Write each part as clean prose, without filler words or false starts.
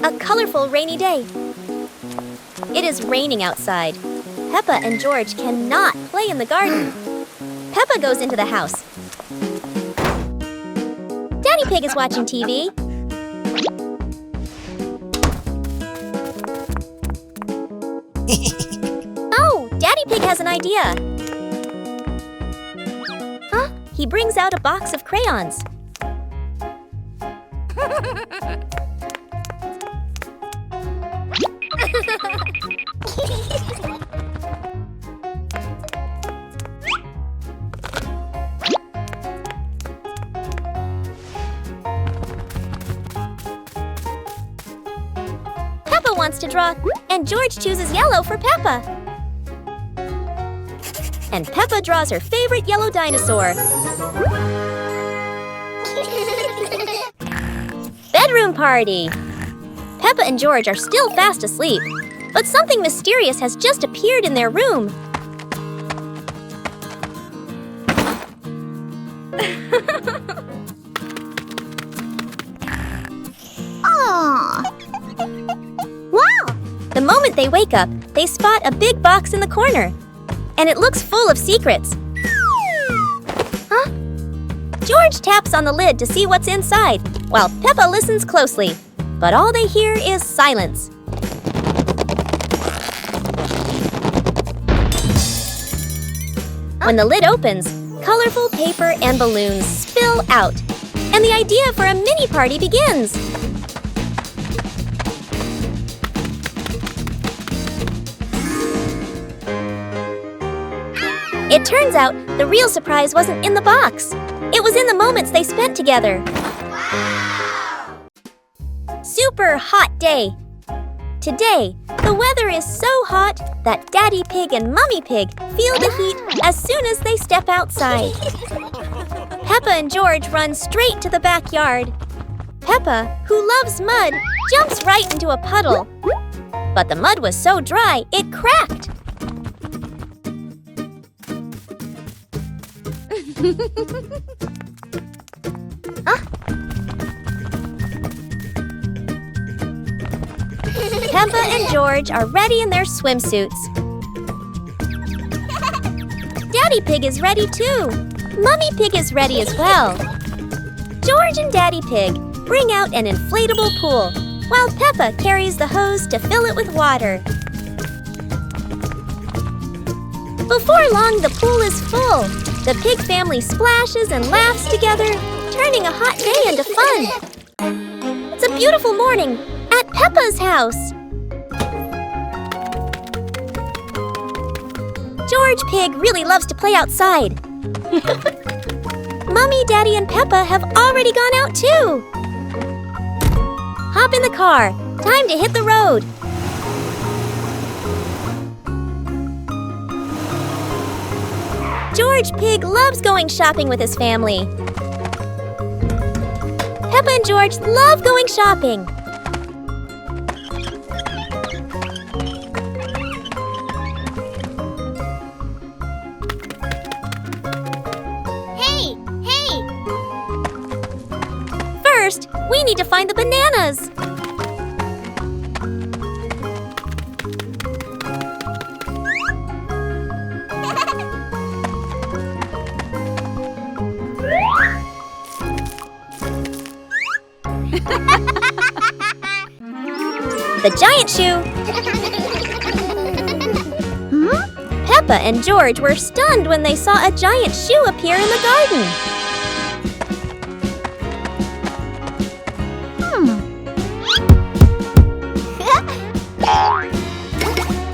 A colorful rainy day. It is raining outside. Peppa and George cannot play in the garden. Peppa goes into the house. Daddy Pig is watching TV. Oh, Daddy Pig has an idea. Huh? He brings out a box of crayons. Peppa wants to draw, and George chooses yellow for Peppa. And Peppa draws her favorite yellow dinosaur. Bedroom party! Peppa and George are still fast asleep, but something mysterious has just appeared in their room. Aww. Wow! The moment they wake up, they spot a big box in the corner, and it looks full of secrets. Huh? George taps on the lid to see what's inside, while Peppa listens closely, but all they hear is silence. When the lid opens, colorful paper and balloons spill out, and the idea for a mini party begins. It turns out the real surprise wasn't in the box. It was in the moments they spent together. Wow! Super hot day. Today, the weather is so hot that Daddy Pig and Mummy Pig feel the heat as soon as they step outside. Peppa and George run straight to the backyard. Peppa, who loves mud, jumps right into a puddle. But the mud was so dry, it cracked. Peppa and George are ready in their swimsuits. Daddy Pig is ready too. Mummy Pig is ready as well. George and Daddy Pig bring out an inflatable pool, while Peppa carries the hose to fill it with water. Before long, the pool is full. The pig family splashes and laughs together, turning a hot day into fun. It's a beautiful morning at Peppa's house. George Pig really loves to play outside. Mummy, Daddy, and Peppa have already gone out too. Hop in the car. Time to hit the road. George Pig loves going shopping with his family. Peppa and George love going shopping. Hey! First, we need to find the bananas. The giant shoe. Peppa and George were stunned when they saw a giant shoe appear in the garden.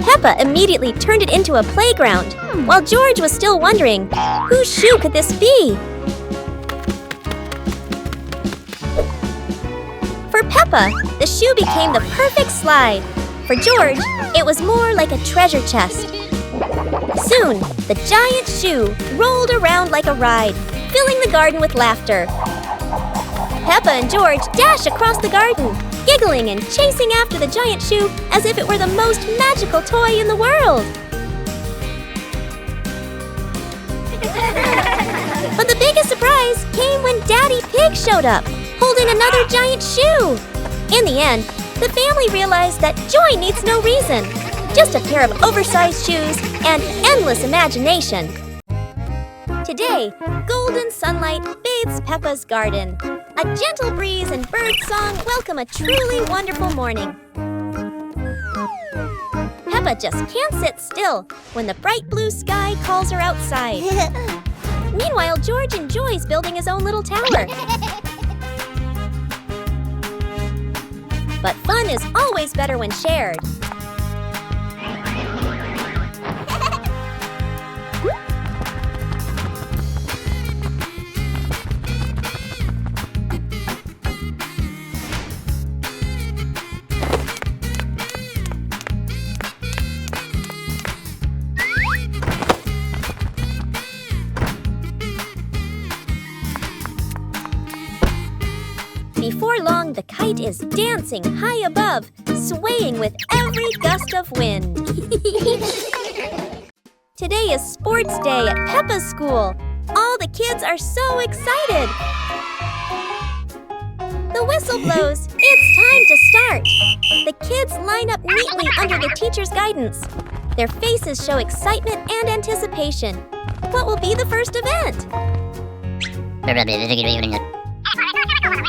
Peppa immediately turned it into a playground, while George was still wondering, whose shoe could this be? For Peppa, the shoe became the perfect slide. For George, it was more like a treasure chest. Soon, the giant shoe rolled around like a ride, filling the garden with laughter. Peppa and George dash across the garden, giggling and chasing after the giant shoe as if it were the most magical toy in the world. But the biggest surprise came when Daddy Pig showed up, holding another giant shoe. In the end, the family realized that joy needs no reason, just a pair of oversized shoes and endless imagination. Today, golden sunlight bathes Peppa's garden. A gentle breeze and bird song welcome a truly wonderful morning. Peppa just can't sit still when the bright blue sky calls her outside. Meanwhile, George enjoys building his own little tower. But fun is always better when shared. Before long, the kite is dancing high above, swaying with every gust of wind. Today is sports day at Peppa's school. All the kids are so excited. The whistle blows. It's time to start. The kids line up neatly under the teacher's guidance. Their faces show excitement and anticipation. What will be the first event?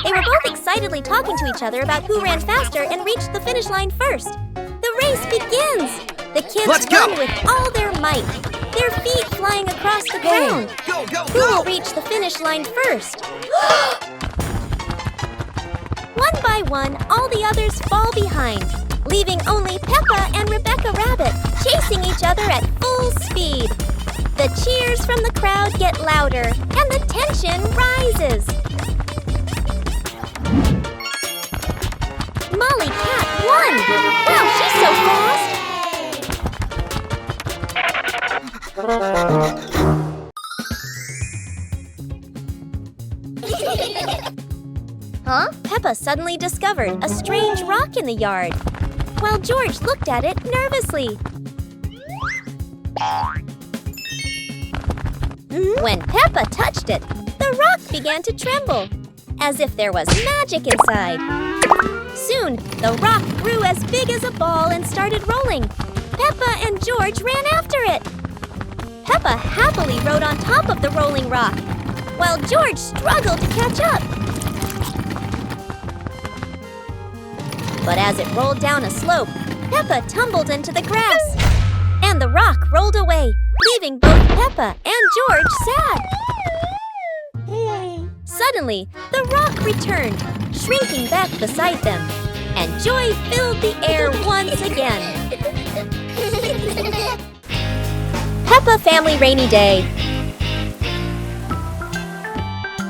They were both excitedly talking to each other about who ran faster and reached the finish line first. The race begins! The kids run with all their might, their feet flying across the ground. Who will reach the finish line first? One by one, all the others fall behind, leaving only Peppa and Rebecca Rabbit chasing each other at full speed. The cheers from the crowd get louder, and the tension rises. Molly Cat won! Wow, she's so fast! Huh? Peppa suddenly discovered a strange rock in the yard, while George looked at it nervously. When Peppa touched it, the rock began to tremble, as if there was magic inside. Soon, the rock grew as big as a ball and started rolling. Peppa and George ran after it. Peppa happily rode on top of the rolling rock, while George struggled to catch up. But as it rolled down a slope, Peppa tumbled into the grass, and the rock rolled away, leaving both Peppa and George sad. Suddenly, the rock returned, shrinking back beside them, and joy filled the air once again. Peppa Family Rainy Day.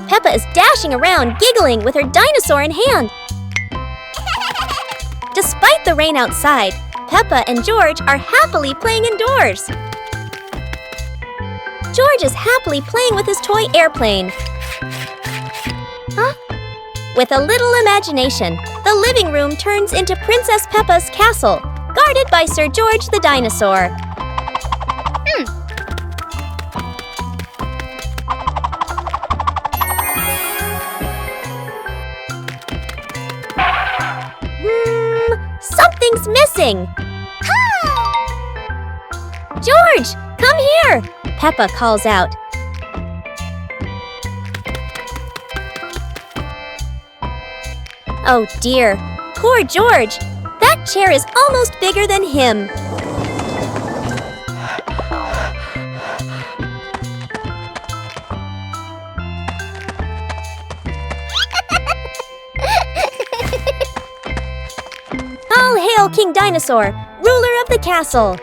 Peppa is dashing around, giggling with her dinosaur in hand. Despite the rain outside, Peppa and George are happily playing indoors. George is happily playing with his toy airplane. Huh? With a little imagination, the living room turns into Princess Peppa's castle, guarded by Sir George the dinosaur. Something's missing! George, come here! Peppa calls out. Oh dear, poor George! That chair is almost bigger than him. All hail King Dinosaur, ruler of the castle!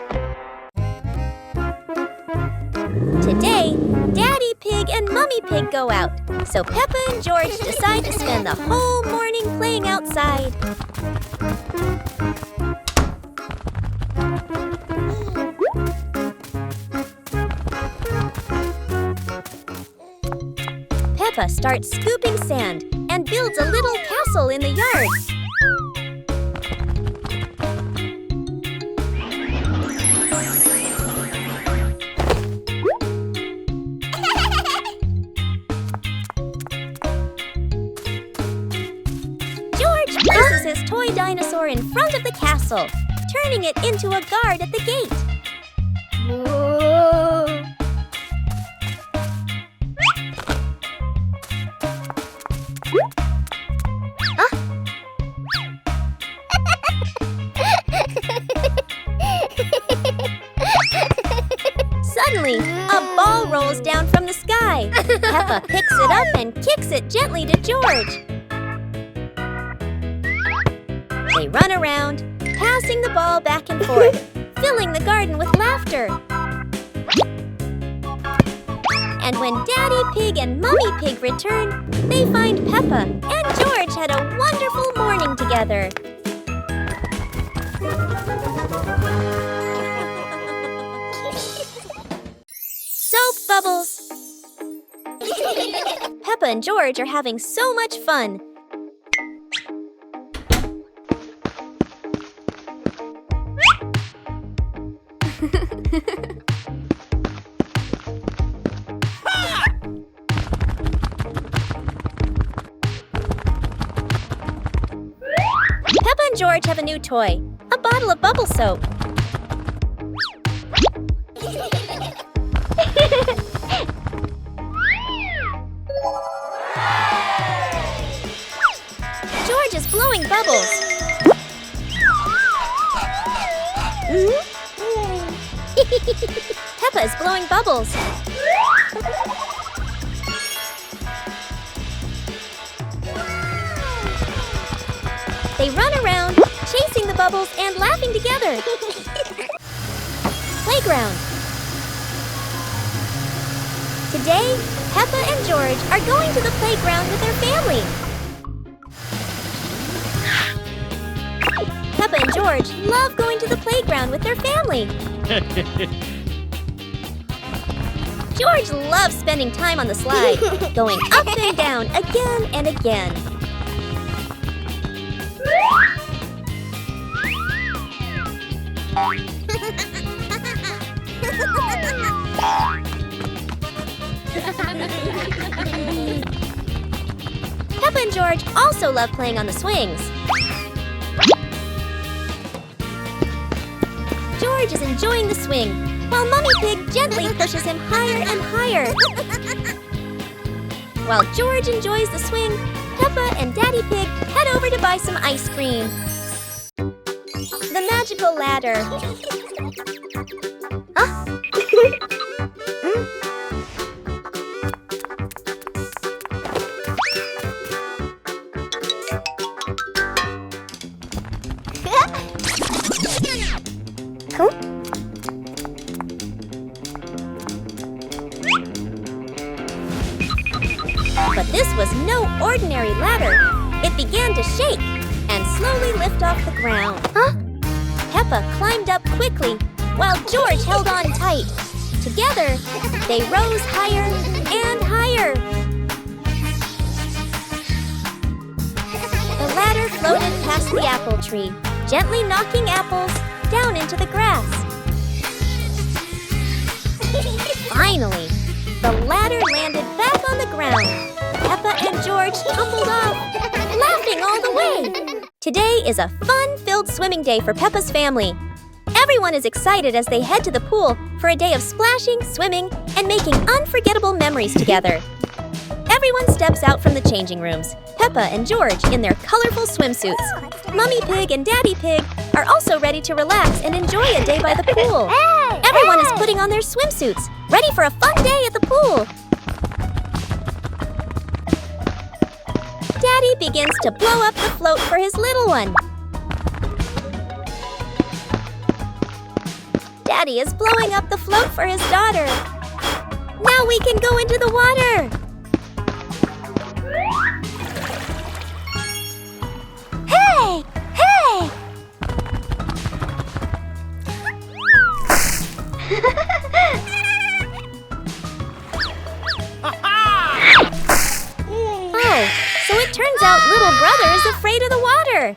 Today, Daddy Pig and Mummy Pig go out, so Peppa and George decide to spend the whole morning playing outside. Peppa starts scooping sand and builds a little castle in the yard. His toy dinosaur in front of the castle, turning it into a guard at the gate. Whoa. Suddenly, a ball rolls down from the sky. Peppa picks it up and kicks it gently to George. They run around, passing the ball back and forth, filling the garden with laughter. And when Daddy Pig and Mummy Pig return, they find Peppa and George had a wonderful morning together. Soap bubbles! Peppa and George are having so much fun. Peppa and George have a new toy, a bottle of bubble soap. George is blowing bubbles. Peppa is blowing bubbles. They run around, chasing the bubbles and laughing together. Playground. Today, Peppa and George are going to the playground with their family. Peppa and George love going to the playground with their family. George loves spending time on the slide, going up and down again and again. Peppa and George also love playing on the swings. George is enjoying the swing, while Mummy Pig gently pushes him higher and higher. While George enjoys the swing, Peppa and Daddy Pig head over to buy some ice cream. The magical ladder. But this was no ordinary ladder. It began to shake and slowly lift off the ground. Peppa climbed up quickly while George held on tight. Together, they rose higher and higher. The ladder floated past the apple tree, gently knocking apples down into the grass. Finally, the ladder landed back on the ground. Peppa and George tumbled off, laughing all the way. Today is a fun-filled swimming day for Peppa's family. Everyone is excited as they head to the pool for a day of splashing, swimming, and making unforgettable memories together. Everyone steps out from the changing rooms, Peppa and George in their colorful swimsuits. Mummy Pig and Daddy Pig are also ready to relax and enjoy a day by the pool. Everyone is putting on their swimsuits, ready for a fun day at the pool. Daddy begins to blow up the float for his little one. Daddy is blowing up the float for his daughter. Now we can go into the water. Hey! Hey! Oh, so it turns out little brother is afraid of the water.